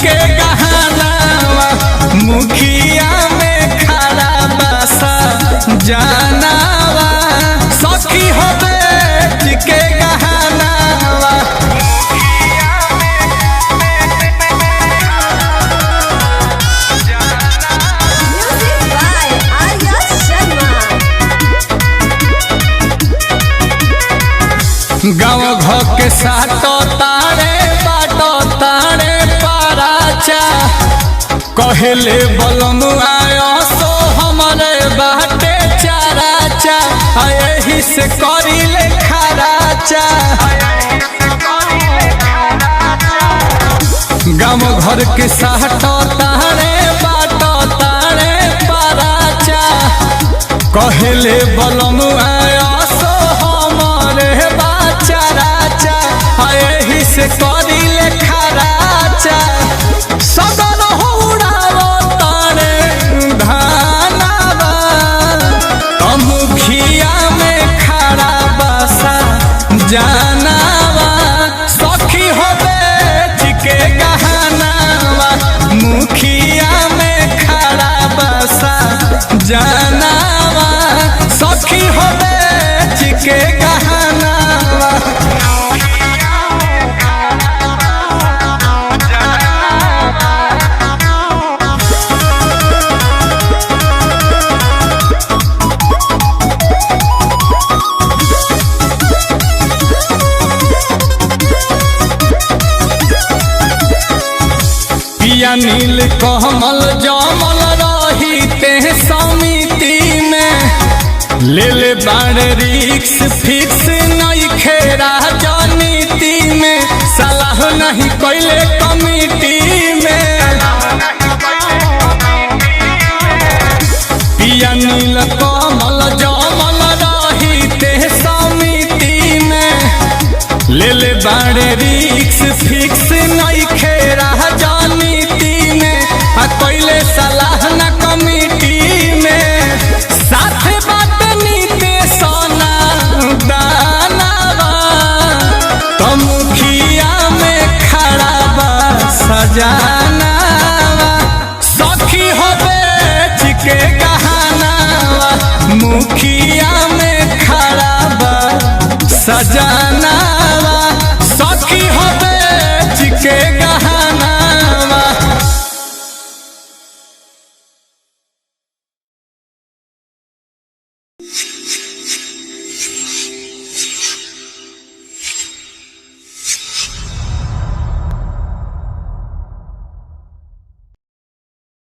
के गहनावा मुखिया में खड़ा बसा जानावा सखी हो बेच के गहनावा। गाँव घर के साटो तारे बाटो तारे पाराचा कहले बलनु आयो सो हमारे बाटे चाराचा यही से करिले खराचा। गाँव घर के साटो तारे बाटो तारे पाराचा कहले बलनु आयो सो हमारे चाराचा यही से करिले खराचा। सदन उड़ावो तारे धानावा मुखिया में खड़ा बसा जानावा सखी हो बेच के गहनावा मुखिया में खड़ा बसा जानावा सखी हो बेच के गहनावा। पिया नील कमल जमल रही ते समिति में ले ले बाड़े रिक्स फिक्स नहीं खेरा राजनीति में सलाह नहीं कैले कमिटी में। पिया नील कमल जमल रही ते समिति में ले ले बाड़े रिक्स फिक्स